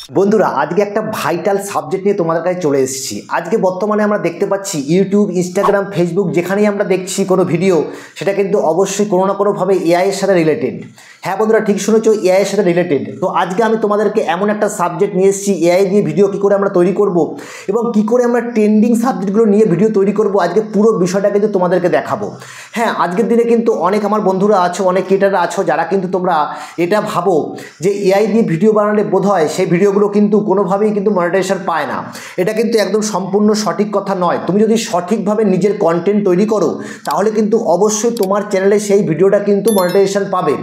বন্ধুরা আজকে একটা ভাইটাল সাবজেক্ট নিয়ে তোমাদের কাছে চলে এসেছি। আজকে বর্তমানে আমরা দেখতে পাচ্ছি ইউটিউব, ইনস্টাগ্রাম, ফেসবুক যেখানেই আমরা দেখছি কোনো ভিডিও, সেটা কিন্তু অবশ্যই কোনো না কোনোভাবে এআই এর সাথে রিলেটেড। হ্যাঁ বন্ধুরা, ঠিক শুনেছো, এআই এর সাথে রিলেটেড। তো আজকে আমি তোমাদেরকে এমন একটা সাবজেক্ট নিয়ে এসেছি, এআই দিয়ে ভিডিও কী করে আমরা তৈরি করব এবং কী করে আমরা ট্রেন্ডিং সাবজেক্টগুলো নিয়ে ভিডিও তৈরি করব। আজকে পুরো বিষয়টা কিন্তু তোমাদেরকে দেখাবো। হ্যাঁ, আজকের দিনে কিন্তু অনেক আমার বন্ধুরা আছো, অনেক ক্রিয়েটাররা আছো যারা কিন্তু তোমরা এটা ভাবো যে এআই দিয়ে ভিডিও বানালে বোধ হয় সেই ভিডিওগুলো কিন্তু কোনোভাবেই কিন্তু মনিটাইজেশন পায় না। এটা কিন্তু একদম সম্পূর্ণ সঠিক কথা নয়। তুমি যদি সঠিকভাবে নিজের কন্টেন্ট তৈরি করো তাহলে কিন্তু অবশ্যই তোমার চ্যানেলে সেই ভিডিওটা কিন্তু মনিটাইজেশন পাবে।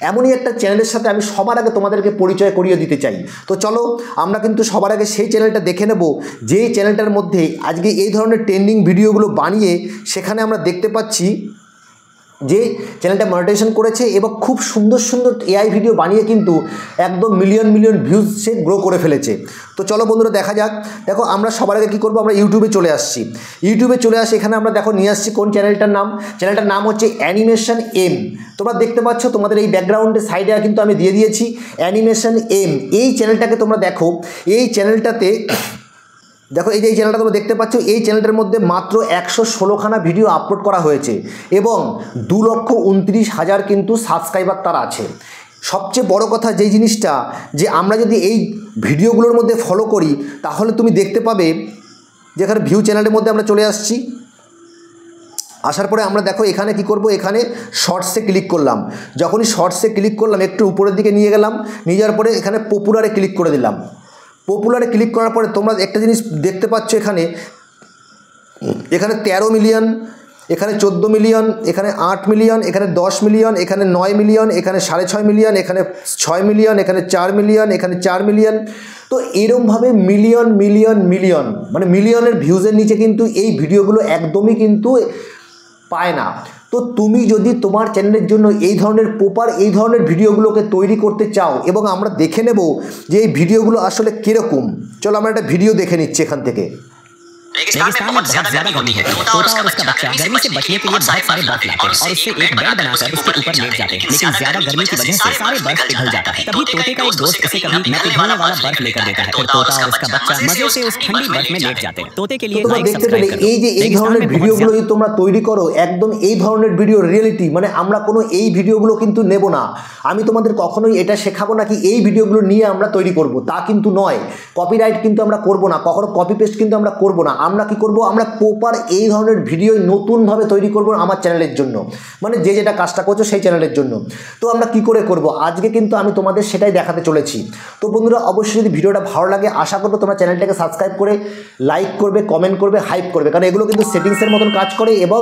এমনই একটা চ্যানেলের সাথে আমি সবার আগে তোমাদেরকে পরিচয় করিয়ে দিতে চাই। তো চলো আমরা কিন্তু সবার আগে সেই চ্যানেলটা দেখে নেব, যেই চ্যানেলটার মধ্যে আজকে এই ধরনের ট্রেন্ডিং ভিডিওগুলো বানিয়ে সেখানে আমরা দেখতে পাচ্ছি যে চ্যানেলটা মনিটাইজেশন করেছে এবং খুব সুন্দর সুন্দর এআই ভিডিও বানিয়ে কিন্তু একদম মিলিয়ন মিলিয়ন ভিউজ সে গ্রো করে ফেলেছে। তো চলো বন্ধুরা দেখা যাক। দেখো আমরা সবার আগে কী করবো, আমরা ইউটিউবে চলে আসছি। ইউটিউবে চলে আসি, এখানে আমরা দেখো নিয়ে আসছি কোন চ্যানেলটার নাম। চ্যানেলটার নাম হচ্ছে অ্যানিমেশন এম। তোমরা দেখতে পাচ্ছ তোমাদের এই ব্যাকগ্রাউন্ডের সাইডে কিন্তু আমি দিয়ে দিয়েছি অ্যানিমেশন এম। এই চ্যানেলটাকে তোমরা দেখো, এই চ্যানেলটাতে দেখো এই যে এই চ্যানেলটা তোমরা দেখতে পাচ্ছ, এই চ্যানেলটার মধ্যে মাত্র 116খানা ভিডিও আপলোড করা হয়েছে এবং 2,29,000 কিন্তু সাবস্ক্রাইবার তার আছে। সবচেয়ে বড় কথা যেই জিনিসটা, যে আমরা যদি এই ভিডিওগুলোর মধ্যে ফলো করি তাহলে তুমি দেখতে পাবে যেখানে ভিউ চ্যানেলের মধ্যে আমরা চলে আসছি। আসার পরে আমরা দেখো এখানে কি করব, এখানে শর্টসে ক্লিক করলাম। যখনই শর্টসে ক্লিক করলাম একটু উপরের দিকে নিয়ে গেলাম, নিয়ে যাওয়ার পরে এখানে পপুলারে ক্লিক করে দিলাম। পপুলারে ক্লিক করার পরে তোমরা একটা জিনিস দেখতে পাচ্ছ, এখানে 13 মিলিয়ন, এখানে 14 মিলিয়ন, এখানে 8 মিলিয়ন, এখানে 10 মিলিয়ন, এখানে 9 মিলিয়ন, এখানে 6.5 মিলিয়ন, এখানে 6 মিলিয়ন, এখানে 4 মিলিয়ন, এখানে 4 মিলিয়ন। তো এরমভাবে মিলিয়ন মিলিয়ন মিলিয়ন মানে মিলিয়নের ভিউজের নিচে কিন্তু এই ভিডিওগুলো একদমই কিন্তু পায় না। তো তুমি যদি তোমার চ্যানেলের জন্য এই ধরনের প্রপার এই ধরনের ভিডিওগুলোকে তৈরি করতে চাও এবং আমরা দেখে নেব যে এই ভিডিওগুলো আসলে কীরকম, চলো আমরা একটা ভিডিও দেখে নিচ্ছি এখান থেকে। रेगिस्तान में बहुत ज्यादा गर्मी है। तोता और उसका बच्चा गर्मी से बचने के लिए बहुत सारे बर्फ लाते हैं और उससे एक बेड बनाकर उसके ऊपर लेट जाते हैं, लेकिन ज्यादा गर्मी की वजह से सारे बर्फ पिघल जाता है। तभी तोते का एक दोस्त उसे कभी न पिघलने वाला बर्फ लेकर देता है। फिर तोता और उसका बच्चा मजे से उस ठंडी बर्फ में लेट जाते हैं। तोते के लिए लाइक सब्सक्राइब करो। এই যে এই ধরনের ভিডিওগুলো যদি তোমরা তৈরি করো, একদম এই ধরনের ভিডিও রিয়েলিটি, মানে আমরা কোনো এই ভিডিওগুলো কিন্তু নেব না। আমি তোমাদের কখনোই এটা শেখাবো না কি এই ভিডিওগুলো নিয়ে আমরা তৈরি করব, তা কিন্তু নয়। কপিরাইট কিন্তু আমরা করব না, কখনো কপি পেস্ট কিন্তু আমরা করব না। আমরা কি করব, আমরা প্রপার এই ধরনের ভিডিও নতুনভাবে তৈরি করব আমার চ্যানেলের জন্য, মানে যে যেটা কাজটা করছো সেই চ্যানেলের জন্য। তো আমরা কি করে করব আজকে কিন্তু আমি তোমাদের সেটাই দেখাতে চলেছি। তো বন্ধুরা অবশ্যই যদি ভিডিওটা ভালো লাগে আশা করবো তোমরা চ্যানেলটাকে সাবস্ক্রাইব করে লাইক করবে, কমেন্ট করবে, হাইপ করবে, কারণ এগুলো কিন্তু সেটিংসের মতন কাজ করে এবং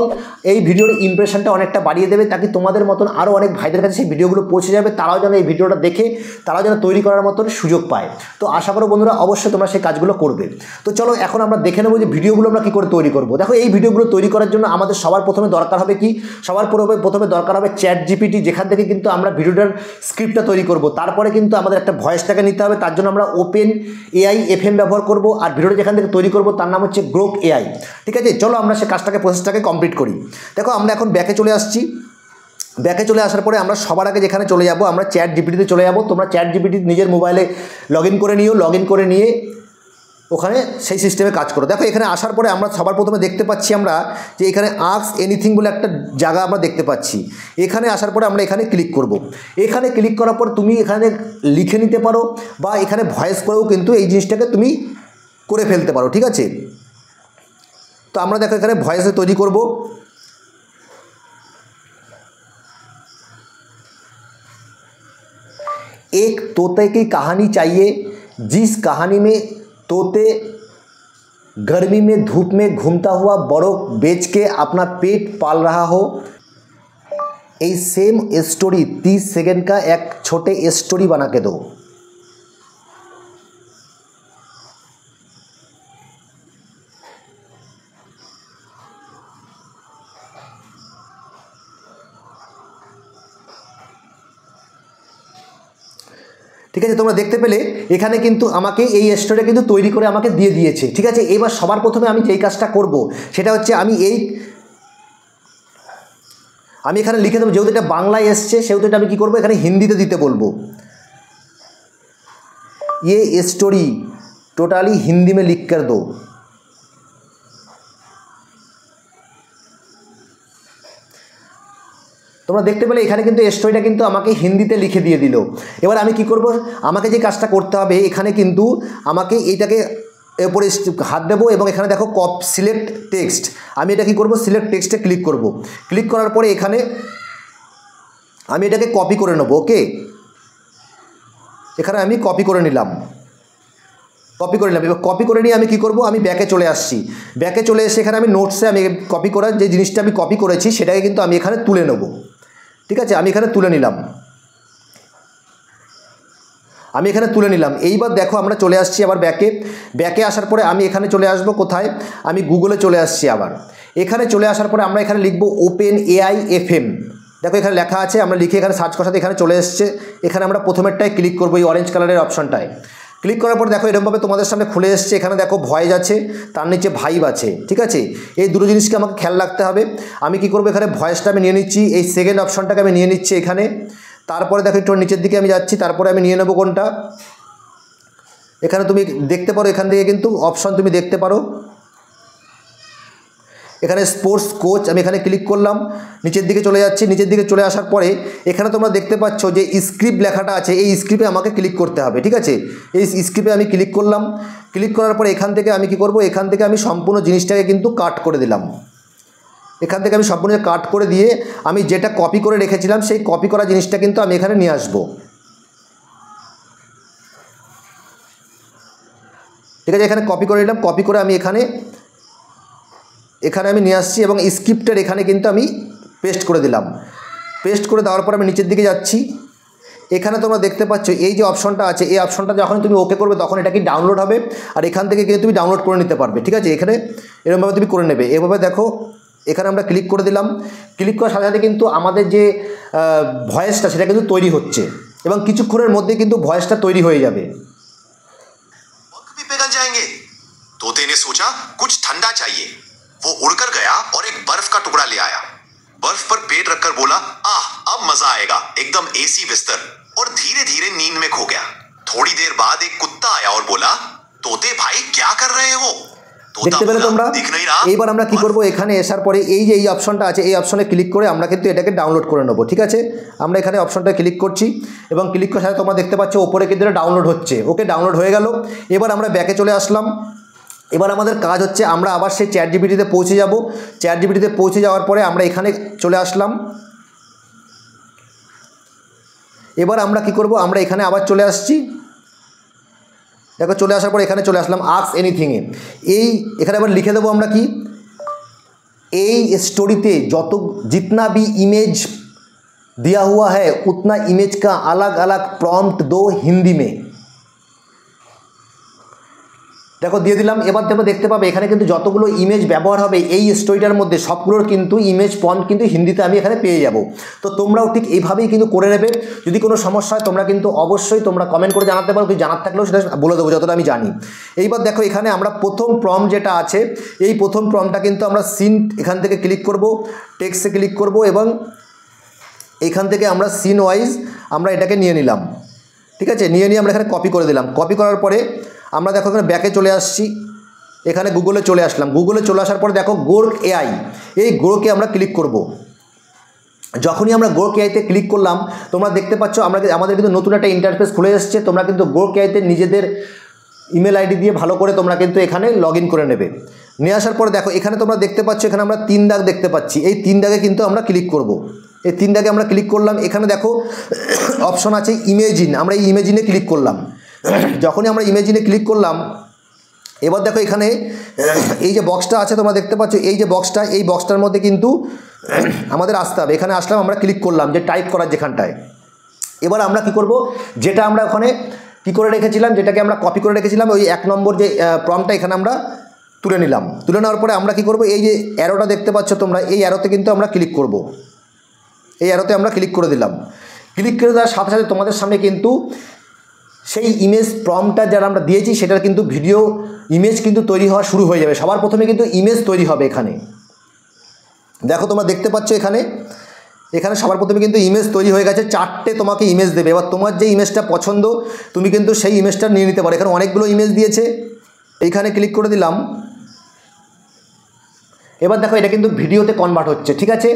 এই ভিডিওর ইমপ্রেশনটা অনেকটা বাড়িয়ে দেবে, তাকে তোমাদের মতন আরও অনেক ভাইদের কাছে সেই ভিডিওগুলো পৌঁছে যাবে, তারাও যেন এই ভিডিওটা দেখে তারাও যেন তৈরি করার মতন সুযোগ পায়। তো আশা করো বন্ধুরা অবশ্যই তোমরা সেই কাজগুলো করবে। তো চলো এখন আমরা দেখে নেবো যে ভিডিওগুলো আমরা কী করে তৈরি করব। দেখো এই ভিডিওগুলো তৈরি করার জন্য আমাদের সবার প্রথমে দরকার হবে কি, সবার প্রথমে দরকার হবে চ্যাট জিপিটি, যেখান থেকে কিন্তু আমরা ভিডিওটার স্ক্রিপ্টটা তৈরি করব। তারপরে কিন্তু আমাদের একটা ভয়েসটাকে নিতে হবে, তার জন্য আমরা ওপেন এআই FM ব্যবহার করব। আর ভিডিওটা যেখান থেকে তৈরি করব তার নাম হচ্ছে গ্রোক এআই। ঠিক আছে, চলো আমরা সেই কাজটাকে প্রসেসটাকে কমপ্লিট করি। দেখো আমরা এখন ব্যাকে চলে আসছি। ব্যাকে চলে আসার পরে আমরা সবার আগে যেখানে চলে যাব, আমরা চ্যাট জিপিটিতে চলে যাব। তোমরা চ্যাট জিপিটি নিজের মোবাইলে লগ ইন করে নিয়ে ওখানে সেই সিস্টেমে কাজ করো। দেখো এখানে আসার পরে আমরা সবার প্রথমে দেখতে পাচ্ছি আমরা যে এখানে আস্ক এনিথিং বলে একটা জায়গা আমরা দেখতে পাচ্ছি। এখানে আসার পরে আমরা এখানে ক্লিক করব। এখানে ক্লিক করার পর তুমি এখানে লিখে নিতে পারো বা এখানে ভয়েস করেও কিন্তু এই জিনিসটাকে তুমি করে ফেলতে পারো। ঠিক আছে, তো আমরা দেখো এখানে ভয়েসে তৈরি করব। एक तोते की कहानी चाहिए जिस कहानी में तोते गर्मी में धूप में घूमता हुआ बर्फ बेच के अपना पेट पाल रहा हो। ये सेम स्टोरी 30 सेकंड का एक छोटे स्टोरी बना के दो। ঠিক আছে, তোমরা দেখতে পেলে এখানে কিন্তু আমাকে এই স্টোরিটা কিন্তু তৈরি করে আমাকে দিয়ে দিয়েছে। ঠিক আছে, এবার সবার প্রথমে আমি যেই কাজটা করব সেটা হচ্ছে আমি এখানে লিখে দেবো, যেহেতু এটা বাংলায় এসছে সেহেতু এটা আমি কী করবো, এখানে হিন্দিতে দিতে বলবো। ये स्टोरी टोटली हिंदी में लिख कर दो। তোমরা দেখতে পেলে এখানে কিন্তু স্টোরিটা কিন্তু আমাকে হিন্দিতে লিখে দিয়ে দিল। এবার আমি কি করব, আমাকে যে কাজটা করতে হবে এখানে কিন্তু আমাকে এইটাকে এরপরে হাত দেবো এবং এখানে দেখো সিলেক্ট টেক্সট, আমি এটা কি করব, সিলেক্ট টেক্সটে ক্লিক করব। ক্লিক করার পরে এখানে আমি এটাকে কপি করে নেব। ওকে, এখানে আমি কপি করে নিলাম। এবার কপি করে নিয়ে আমি কি করব, আমি ব্যাকে চলে আসছি। ব্যাকে চলে এসে এখানে আমি নোটসে আমি কপি করার যে জিনিসটা আমি কপি করেছি সেটাকে কিন্তু আমি এখানে তুলে নেব। ঠিক আছে, আমি এখানে তুলে নিলাম। এইবার দেখো আমরা চলে আসছি আবার ব্যাকে আসার পরে আমি এখানে চলে আসব কোথায়, আমি গুগলে চলে আসছি। আবার এখানে চলে আসার পরে আমরা এখানে লিখব ওপেন এআই FM। দেখো এখানে লেখা আছে, আমরা লিখে এখানে সার্চ করাতে এখানে চলে এসছে। এখানে আমরা প্রথমেরটায় ক্লিক করবো, এই অরেঞ্জ কালারের অপশনটায় ক্লিক করার পর দেখো এরকমভাবে তোমাদের সামনে খুলে এসছে। এখানে দেখো ভয়েস আছে, তার নিচে ভাইব আছে। ঠিক আছে, এই দুটো জিনিসকে আমাকে খেয়াল রাখতে হবে। আমি কি করবো, এখানে ভয়েসটা আমি নিয়ে নিচ্ছি, এই সেকেন্ড অপশনটাকে আমি নিয়ে নিচ্ছি এখানে। তারপরে দেখো একটু নিচের দিকে আমি যাচ্ছি, তারপরে আমি নিয়ে নেবো কোনটা, এখানে তুমি দেখতে পারো, এখান থেকে কিন্তু অপশন তুমি দেখতে পারো। এখানে স্পোর্টস কোচ, আমি এখানে ক্লিক করলাম, নিচের দিকে চলে যাচ্ছি। নিচের দিকে চলে আসার পরে এখানে তোমরা দেখতে পাচ্ছ যে স্ক্রিপ্ট লেখাটা আছে, এই স্ক্রিপ্টে আমাকে ক্লিক করতে হবে। ঠিক আছে, এই স্ক্রিপ্টে আমি ক্লিক করলাম। ক্লিক করার পরে এখান থেকে আমি কি করব, এখান থেকে আমি সম্পূর্ণ জিনিসটাকে কিন্তু কাট করে দিলাম। এখান থেকে আমি সম্পূর্ণ কাট করে দিয়ে আমি যেটা কপি করে রেখেছিলাম সেই কপি করা জিনিসটা কিন্তু আমি এখানে নিয়ে আসবো। ঠিক আছে, এখানে কপি করে নিলাম। কপি করে আমি এখানে আমি নিয়ে আসছি এবং স্ক্রিপ্টের এখানে কিন্তু আমি পেস্ট করে দিলাম। পেস্ট করে দেওয়ার পর আমি নিচের দিকে যাচ্ছি। এখানে তোমরা দেখতে পাচ্ছ এই যে অপশনটা আছে, এই অপশনটা যখন তুমি ওকে করবে তখন এটা কি ডাউনলোড হবে, আর এখান থেকে কিন্তু তুমি ডাউনলোড করে নিতে পারবে। ঠিক আছে, এখানে এরকমভাবে তুমি করে নেবে। এভাবে দেখো এখানে আমরা ক্লিক করে দিলাম। ক্লিক করার সাথে সাথে কিন্তু আমাদের যে ভয়েসটা সেটা কিন্তু তৈরি হচ্ছে এবং কিছুক্ষণের মধ্যে কিন্তু ভয়েসটা তৈরি হয়ে যাবে। पिघल जाएंगे। तोते ने सोचा कुछ ठंडा चाहिए। वो उड़कर गया और एक बर्फ का टुकड़ा ले आया। बर्फ पर पेट रखकर बोला, आह अब मजा आएगा, एकदम एसी बिस्तर, और धीरे धीरे नींद में खो गया। थोड़ी देर बाद एक कुत्ता आया और बोला, तोते भाई क्या कर रहे हो? দেখতে পেলে তোমরা। এইবার আমরা কি করব, এখানে আসার পরে এই যে এই অপশনটা আছে এই অপশনে ক্লিক করে আমরা কিন্তু এটাকে ডাউনলোড করে নেব। ঠিক আছে, আমরা এখানে অপশনটা ক্লিক করছি এবং ক্লিক করার সাথে তোমরা দেখতে পাচ্ছ ওপরে কিন্তু এটা ডাউনলোড হচ্ছে। ওকে, ডাউনলোড হয়ে গেল। এবার আমরা ব্যাকে চলে আসলাম। এবার আমাদের কাজ হচ্ছে আমরা আবার সেই চ্যাটজিপিটিতে পৌঁছে যাব। চ্যাটজিপিটিতে পৌঁছে যাওয়ার পরে আমরা এখানে চলে আসলাম। এবার আমরা কি করব, আমরা এখানে আবার চলে আসছি। দেখো চলে আসার পর এখানে চলে আসলাম আস্ক এনিথিংয়ে। এখানে আবার লিখে দেবো আমরা কি, এই স্টোরিতে जितना भी इमेज दिया हुआ है उतना इमेज का अलग अलग प्रॉम्प्ट दो हिंदी में। দেখো দিয়ে দিলাম। এবার দেখতে পাবে এখানে কিন্তু যতগুলো ইমেজ ব্যবহার হবে এই স্টোরিটার মধ্যে সবগুলোর কিন্তু ইমেজ প্রম্পট কিন্তু হিন্দিতে আমি এখানে পেয়ে যাব। তো তোমরাও ঠিক এইভাবেই কিন্তু করে নেবে। যদি কোনো সমস্যা হয় তোমরা কিন্তু অবশ্যই তোমরা কমেন্ট করে জানাতে পারো, কি জানার থাকলেও সেটা বলে দেবো যতটা আমি জানি। এইবার দেখো এখানে আমরা প্রথম প্রম্পট যেটা আছে এই প্রথম প্রম্পটটা কিন্তু আমরা সিন এখান থেকে ক্লিক করব, টেক্সটে ক্লিক করব এবং এখান থেকে আমরা সিন ওয়াইজ আমরা এটাকে নিয়ে নিলাম। ঠিক আছে, নিয়ে আমরা এখানে কপি করে দিলাম। কপি করার পরে আমরা দেখো এখানে ব্যাকে চলে আসছি, এখানে গুগলে চলে আসলাম। গুগলে চলে আসার পরে দেখো গোর্ক এআই, এই গোর্কে আমরা ক্লিক করব। যখনই আমরা গোর্ক এআইতে ক্লিক করলাম তোমরা দেখতে পাচ্ছ আমাদের কিন্তু নতুন একটা ইন্টারফেস খুলে এসেছে। তোমরা কিন্তু গোর্ক এআইতে নিজেদের ইমেল আইডি দিয়ে ভালো করে তোমরা কিন্তু এখানে লগ ইন করে নেবে। নিয়ে আসার পরে দেখো এখানে তোমরা দেখতে পাচ্ছ এখানে আমরা 3 দাগ দেখতে পাচ্ছি, এই 3 দাগে কিন্তু আমরা ক্লিক করব। এই 3 দাগে আমরা ক্লিক করলাম। এখানে দেখো অপশন আছে ইমেজিন, আমরা এই ইমেজিনে ক্লিক করলাম। যখনই আমরা ইমেজিনে ক্লিক করলাম এবার দেখো এখানে এই যে বক্সটা আছে তোমরা দেখতে পাচ্ছ, এই যে বক্সটা, এই বক্সটার মধ্যে কিন্তু আমাদের আসতে হবে। এখানে আসলাম, আমরা ক্লিক করলাম যে টাইপ করার যেখানটায়। এবার আমরা কি করব, যেটা আমরা ওখানে কি করে রেখেছিলাম, যেটাকে আমরা কপি করে রেখেছিলাম ওই 1 নম্বর যে প্রম্পটটা এখানে আমরা তুলে নিলাম। তুলে নেওয়ার পরে আমরা কি করব, এই যে অ্যারোটা দেখতে পাচ্ছ তোমরা, এই অ্যারোতে কিন্তু আমরা ক্লিক করব। এই অ্যারোতে আমরা ক্লিক করে দিলাম। ক্লিক করে দেওয়ার সাথে সাথে তোমাদের সামনে কিন্তু সেই ইমেজ প্রম্পটটা যারা আমরা দিয়েছি সেটার কিন্তু ভিডিও ইমেজ কিন্তু তৈরি হওয়া শুরু হয়ে যাবে। সবার প্রথমে কিন্তু ইমেজ তৈরি হবে। এখানে দেখো তোমরা দেখতে পাচ্ছ এখানে এখানে সবার প্রথমে কিন্তু ইমেজ তৈরি হয়ে গেছে, 4টে তোমাকে ইমেজ দেবে। এবার তোমার যে ইমেজটা পছন্দ তুমি কিন্তু সেই ইমেজটা নিয়ে নিতে পারো। এখানে অনেকগুলো ইমেজ দিয়েছে, এইখানে ক্লিক করে দিলাম। এবার দেখো এটা কিন্তু ভিডিওতে কনভার্ট হচ্ছে, ঠিক আছে।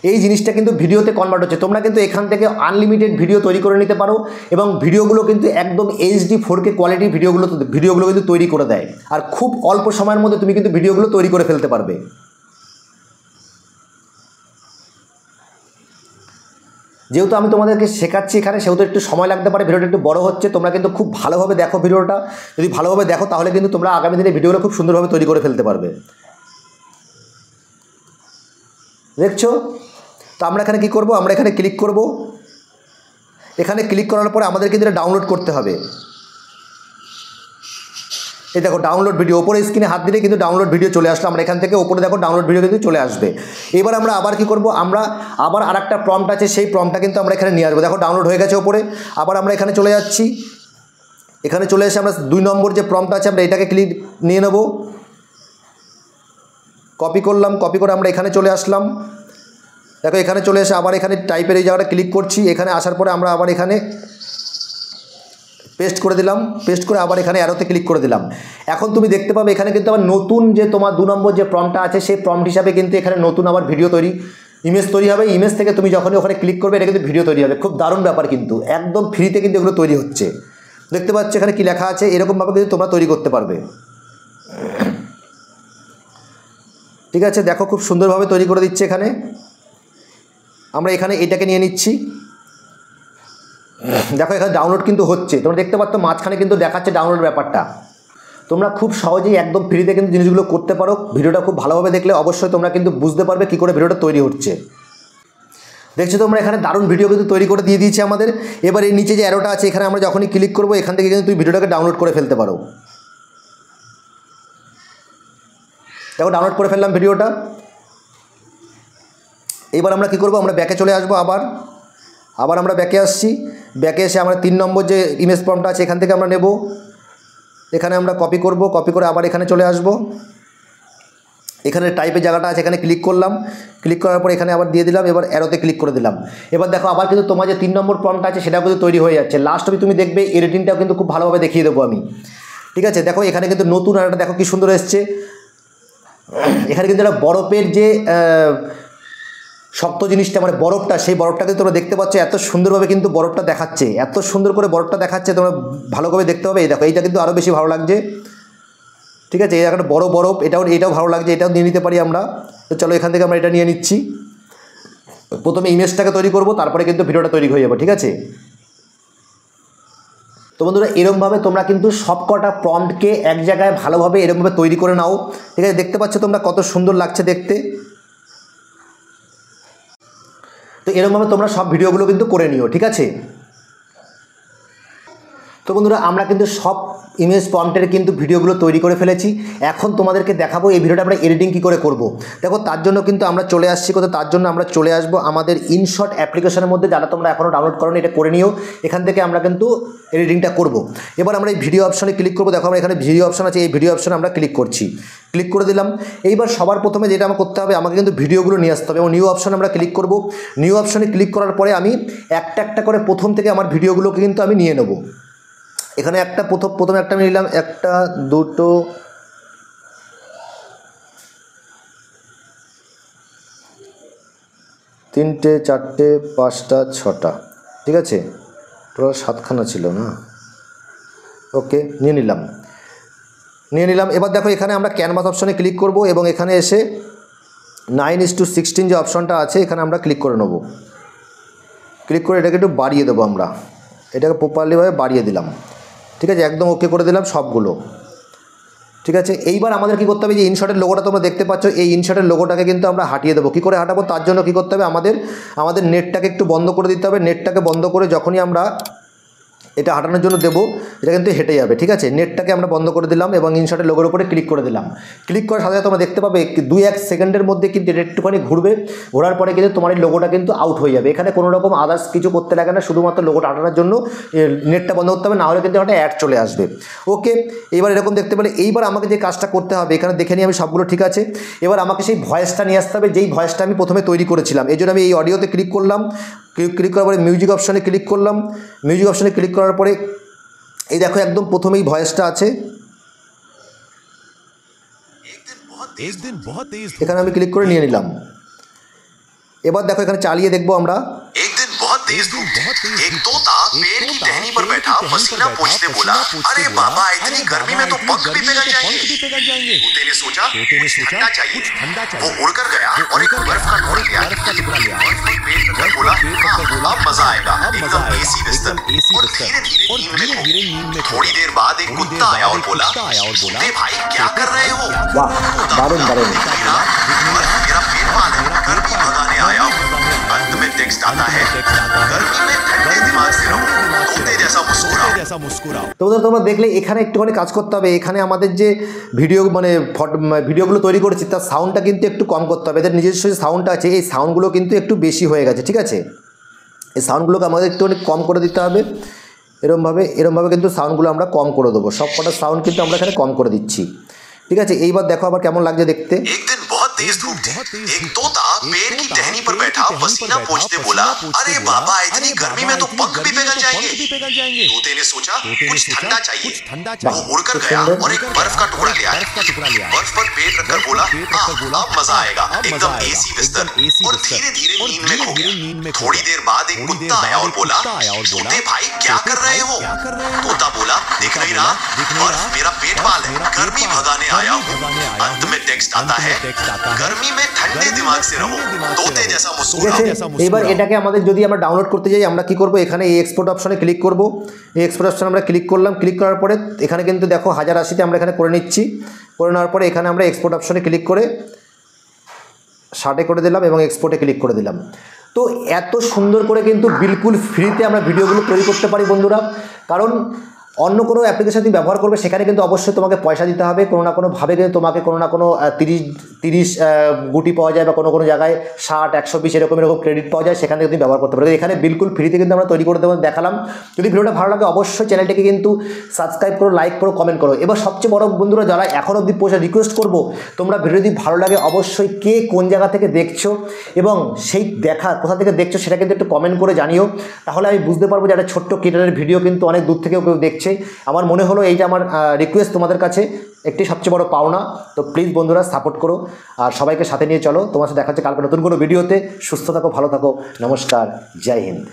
এই জিনিসটা কিন্তু ভিডিওতে কনভার্ট হচ্ছে। তোমরা কিন্তু এখান থেকে আনলিমিটেড ভিডিও তৈরি করে নিতে পারো এবং ভিডিওগুলো কিন্তু একদম HD 4K কোয়ালিটির ভিডিওগুলো কিন্তু তৈরি করে দেয়। আর খুব অল্প সময়ের মধ্যে তুমি কিন্তু ভিডিওগুলো তৈরি করে ফেলতে পারবে। যেহেতু আমি তোমাদেরকে শেখাচ্ছি এখানে, সেহেতু একটু সময় লাগতে পারে, ভিডিওটা একটু বড় হচ্ছে। তোমরা কিন্তু খুব ভালোভাবে দেখো ভিডিওটা। যদি ভালোভাবে দেখো তাহলে কিন্তু তোমরা আগামী দিনে ভিডিওগুলো খুব সুন্দরভাবে তৈরি করে ফেলতে পারবে। দেখছো? তো আমরা এখানে কি করব, আমরা এখানে ক্লিক করব। এখানে ক্লিক করার পরে আমাদের কিন্তু এটা ডাউনলোড করতে হবে। এই দেখো ডাউনলোড ভিডিও, ওপরে স্ক্রিনে হাত দিলে কিন্তু ডাউনলোড ভিডিও চলে আসলো। আমরা এখান থেকে ওপরে দেখো ডাউনলোড ভিডিও কিন্তু চলে আসবে। এবার আমরা আবার কি করব, আমরা আবার আরেকটা প্রম্পট আছে, সেই প্রম্পটটা কিন্তু আমরা এখানে নিয়ে আসবো। দেখো ডাউনলোড হয়ে গেছে ওপরে। আবার আমরা এখানে চলে যাচ্ছি। এখানে চলে এসে আমরা 2 নম্বর যে প্রম্পট আছে আমরা এটাকে ক্লিক নিয়ে নেব। কপি করলাম, কপি করে আমরা এখানে চলে আসলাম। দেখো এখানে চলে এসে আবার এখানে টাইপের এই জায়গাটা ক্লিক করছি। এখানে আসার পরে আমরা আবার এখানে পেস্ট করে দিলাম। পেস্ট করে আবার এখানে অ্যারোতে ক্লিক করে দিলাম। এখন তুমি দেখতে পাবে এখানে কিন্তু আবার নতুন যে তোমার 2 নম্বর যে প্রম্পটটা আছে সেই প্রম্পট হিসাবে কিন্তু এখানে নতুন আবার ভিডিও ইমেজ তৈরি হবে। ইমেজ থেকে তুমি যখনই ওখানে ক্লিক করবে এটা কিন্তু ভিডিও তৈরি হবে। খুব দারুণ ব্যাপার, কিন্তু একদম ফ্রিতে কিন্তু এগুলো তৈরি হচ্ছে। দেখতে পাচ্ছ এখানে কি লেখা আছে, এরকমভাবে কিন্তু তোমরা তৈরি করতে পারবে। ঠিক আছে, দেখো খুব সুন্দরভাবে তৈরি করে দিচ্ছে এখানে। আমরা এখানে এটাকে নিয়ে নিচ্ছি। দেখো এখানে ডাউনলোড কিন্তু হচ্ছে, তোমরা দেখতে পাচ্ছ মাঝখানে কিন্তু দেখাচ্ছে ডাউনলোড ব্যাপারটা। তোমরা খুব সহজেই একদম ফ্রিতে কিন্তু জিনিসগুলো করতে পারো। ভিডিওটা খুব ভালোভাবে দেখলে অবশ্যই তোমরা কিন্তু বুঝতে পারবে কী করে ভিডিওটা তৈরি হচ্ছে। দেখছো তোমরা এখানে দারুণ ভিডিও কিন্তু তৈরি করে দিয়ে দিয়েছে আমাদের। এবার এই নিচে যে অ্যারোটা আছে এখানে আমরা যখনই ক্লিক করবো এখান থেকে কিন্তু তুমি ভিডিওটাকে ডাউনলোড করে ফেলতে পারো। দেখো ডাউনলোড করে ফেললাম ভিডিওটা। এবার আমরা কি করব, আমরা ব্যাকে চলে আসবো। আবার আমরা ব্যাকে আসছি। ব্যাকে এসে আমরা 3 নম্বর যে ইমেজ প্রম্পটটা আছে এখান থেকে আমরা নেব। এখানে আমরা কপি করব, কপি করে আবার এখানে চলে আসব। এখানে টাইপের জায়গাটা আছে এখানে ক্লিক করলাম। ক্লিক করার পর এখানে আবার দিয়ে দিলাম। এবার অ্যারোতে ক্লিক করে দিলাম। এবার দেখো আবার কিন্তু তোমার যে 3 নম্বর প্রম্পট আছে সেটাও কিন্তু তৈরি হয়ে যাচ্ছে। লাস্ট অবধি তুমি দেখবে এডিটিংটাও কিন্তু খুব ভালোভাবে দেখিয়ে দেবো আমি। ঠিক আছে, দেখো এখানে কিন্তু নতুন আরেকটা দেখো কি সুন্দর এসছে। এখানে কিন্তু একটা বরফের যে শক্ত জিনিসটা মানে বরফটা, সেই বরফটা কিন্তু তোমরা দেখতে পাচ্ছ এত সুন্দরভাবে কিন্তু বরফটা দেখাচ্ছে, এত সুন্দর করে বরফটা দেখাচ্ছে। তোমরা ভালো করে দেখতে হবে। এই দেখো এইটা কিন্তু আরও বেশি ভালো লাগছে। ঠিক আছে, এই একটা বড় বরফ, এটাও ভালো লাগছে, এটাও নিয়ে নিতে পারি আমরা। তো চলো এখান থেকে আমরা এটা নিয়ে নিচ্ছি। প্রথমে ইমেজটাকে তৈরি করব, তারপরে কিন্তু ভিডিওটা তৈরি হয়ে যাবে। ঠিক আছে, তো বন্ধুরা এরকমভাবে তোমরা কিন্তু সবকটা প্রম্পটকে এক জায়গায় ভালোভাবে এরকমভাবে তৈরি করে নাও। ঠিক আছে, দেখতে পাচ্ছ তোমরা কত সুন্দর লাগছে দেখতে। তো এরকমভাবে তোমরা সব ভিডিওগুলো কিন্তু করে নিও। ঠিক আছে, তো বন্ধুরা আমরা কিন্তু সব ইমেজ প্রম্পটের কিন্তু ভিডিওগুলো তৈরি করে ফেলেছি। এখন তোমাদেরকে দেখাবো এই ভিডিওটা আমরা এডিটিং কী করে করব। দেখো তার জন্য কিন্তু আমরা চলে আসছি কোথাও, তার জন্য আমরা চলে আসবো আমাদের ইনশট অ্যাপ্লিকেশনের মধ্যে। যারা তোমরা এখনও ডাউনলোড করো এটা করে নিও। এখান থেকে আমরা কিন্তু এডিটিংটা করব। এবার আমরা এই ভিডিও অপশনে ক্লিক করবো। দেখো আমরা এখানে ভিডিও অপশন আছে, এই ভিডিও অপশনে আমরা ক্লিক করছি। ক্লিক করে দিলাম। এইবার সবার প্রথমে যেটা আমার করতে হবে, আমাকে কিন্তু ভিডিওগুলো নিয়ে আসতে হবে এবং নিউ অপশনে আমরা ক্লিক করব। নিউ অপশনে ক্লিক করার পরে আমি একটা একটা করে প্রথম থেকে আমার ভিডিওগুলোকে কিন্তু আমি নিয়ে নেব। এখানে একটা প্রথমে একটা আমি নিলাম, 1 2 3 4 5 6টা। ঠিক আছে, টোটাল 7খানা ছিল না। ওকে, নিয়ে নিলাম। এবার দেখো এখানে আমরা ক্যানভাস অপশনে ক্লিক করব এবং এখানে এসে 9:16 যে অপশনটা আছে এখানে আমরা ক্লিক করে নেব। ক্লিক করে এটাকে একটু বাড়িয়ে দেবো আমরা, এটাকে প্রপারলিভাবে বাড়িয়ে দিলাম। ঠিক আছে, একদম ওকে করে দিলাম সবগুলো। ঠিক আছে, এইবার আমাদের কী করতে হবে, যে ইনশটের লোগোটা তোমরা দেখতে পাচ্ছ, এই ইনশটের লোগোটাকে কিন্তু আমরা হাটিয়ে দেবো। কী করে হাঁটাবো, তার জন্য কী করতে হবে, আমাদের নেটটাকে একটু বন্ধ করে দিতে হবে। নেটটাকে বন্ধ করে যখনই আমরা এটা হাঁটানোর জন্য দেবো, এটা কিন্তু হেঁটে যাবে, ঠিক আছে। নেটটাকে আমরা বন্ধ করে দিলাম এবং ইনশটের লোগোর উপরে ক্লিক করে দিলাম। ক্লিক করার সাথে সাথে তোমরা দেখতে পাবে 2-1 সেকেন্ডের মধ্যে কিন্তু এটা একটুখানি ঘুরবে, ঘোরার পরে কিন্তু তোমার এই লোগোটা কিন্তু আউট হয়ে যাবে। এখানে কোনো রকম আদার্স কিছু করতে লাগে না, শুধুমাত্র লোগোটা হাঁটানোর জন্য নেটটা বন্ধ করতে হবে, না হলে কিন্তু একটা অ্যাড চলে আসবে। ওকে, এবার এরকম দেখতে পেলে এইবার আমাকে যে কাজটা করতে হবে, এখানে দেখে নিই আমি সবগুলো ঠিক আছে। এবার আমাকে সেই ভয়েসটা নিয়ে আসতে হবে, যেই ভয়েসটা আমি প্রথমে তৈরি করেছিলাম। এই জন্য আমি এই অডিওতে ক্লিক করলাম, ক্লিক করার পরে মিউজিক অপশানে ক্লিক করলাম। মিউজিক অপশানে ক্লিক করার পরে এই দেখো একদম প্রথমেই ভয়েসটা আছে, এখানে আমি ক্লিক করে নিয়ে নিলাম। এবার দেখো এখানে চালিয়ে দেখবো আমরা। एक दिन बहुत तेज धूप थी। एक तोता पेड़ की टहनी पर बैठा पसीना पोंछते बोला, अरे बाबा इतनी गर्मी में तो पंख भी पिघल जाएंगे। तोते ने सोचा कुछ ठंडा चाहिए। वो उड़कर गया और एक बर्फ का टुकड़ा ले आया। बर्फ पर पेड़ रखकर बोला, अब मजा आएगा, एकदम एसी बिस्तर। और धीरे-धीरे नींद में खो। थोड़ी देर बाद एक कुत्ता आया और बोला, तोते भाई क्या कर रहे हो? वाह, दारुण दारुण। मेरा पेट पाल है, गर्मी भगाने आया हूँ। अंत में टेक्स्ट आता है, गर्मी में ठंडे दिमाग से रहो, तोते जैसा मुस्कुराओ। তো তোমরা দেখলে এখানে একটুখানি কাজ করতে হবে। এখানে আমাদের যে ভিডিও ভিডিওগুলো তৈরি করেছি তার সাউন্ডটা কিন্তু একটু কম করতে হবে। এদের নিজস্ব যে সাউন্ডটা আছে এই সাউন্ডগুলো কিন্তু একটু বেশি হয়ে গেছে, ঠিক আছে। এই সাউন্ডগুলোকে আমাদের একটুখানি কম করে দিতে হবে। এরমভাবে কিন্তু সাউন্ডগুলো আমরা কম করে দেবো। সব কটা সাউন্ড কিন্তু আমরা এখানে কম করে দিচ্ছি, ঠিক আছে। এইবার দেখো আবার কেমন লাগছে দেখতে। एक दिन बहुत तेज धूप थी। एक तोता पेड़ की टहनी पर बैठा पसीना पोंछते बोला, अरे बाबा इतनी गर्मी में तो पंख भी पिघल जाएंगे। तोते ने सोचा कुछ ठंडा चाहिए। वो उड़कर गया और एक बर्फ का टुकड़ा ले आया। बर्फ पर पेड़ रखकर बोला, अब मजा आएगा, एकदम एसी बिस्तर। और धीरे-धीरे नींद में खो गया। थोड़ी देर बाद एक कुत्ता आया और बोला, तोते भाई क्या कर रहे हो? तोता बोला, देख नहीं रहा, बर्फ मेरा पेट पाल है, गर्मी भगाने आया हूँ। अंत में टेक्स्ट आता है, गर्मी में ठंडे दिमाग से रहो, तोते जैसा मुस्कुराओ। এবার এটাকে আমাদের যদি আমরা ডাউনলোড করতে যাই আমরা কি করব, এখানে এই এক্সপোর্ট অপশনে ক্লিক করব। এই এক্সপোর্ট অপশনে আমরা ক্লিক করলাম। ক্লিক করার পরে এখানে কিন্তু দেখো 1080তে আমরা এখানে করে নিচ্ছি। করে নেওয়ার পরে এখানে আমরা এক্সপোর্ট অপশনে ক্লিক করে 60 করে দিলাম এবং এক্সপোর্টে ক্লিক করে দিলাম। তো এত সুন্দর করে কিন্তু বিলকুল ফ্রিতে আমরা ভিডিওগুলো তৈরি করতে পারি বন্ধুরা। কারণ অন্য কোনো অ্যাপ্লিকেশন তুমি ব্যবহার করবে সেখানে কিন্তু অবশ্যই তোমাকে পয়সা দিতে হবে, কোনো না কোনোভাবে কিন্তু তোমাকে কোনো না কোনো 30 গুটি পাওয়া যায় বা কোনো কোনো জায়গায় 60, 120 এরকম ক্রেডিট পাওয়া যায়, সেখানে তুমি ব্যবহার করতে পারো। এখানে বিলকুল ফ্রিতে কিন্তু আমরা তৈরি করে দেখালাম। যদি ভিডিওটা ভালো লাগে অবশ্যই চ্যানেলটিকে কিন্তু সাবস্ক্রাইব করো, লাইক করো, কমেন্ট করো। এবার সবচেয়ে বড় বন্ধুরা যারা এখন অবধি রিকোয়েস্ট করবো তোমরা ভিডিও যদি ভালো লাগে অবশ্যই কে কোন জায়গা থেকে দেখছো এবং সেই কোথা থেকে দেখছো সেটা কিন্তু একটু কমেন্ট করে জানিও। তাহলে আমি বুঝতে পারবো যে একটা ছোট্ট ক্রিয়েটরের ভিডিও কিন্তু অনেক দূর থেকেও কেউ দেখছে। আমার মনে হলো এইটা আমার রিকোয়েস্ট তোমাদের কাছে একটি সবচেয়ে বড় পাওনা। তো প্লিজ বন্ধুরা সাপোর্ট করো আর সবাইকে সাথে নিয়ে চলো। তোমার সাথে দেখা হচ্ছে কালকে নতুন কোনো ভিডিওতে। সুস্থ থাকো, ভালো থাকো, নমস্কার, জয় হিন্দ।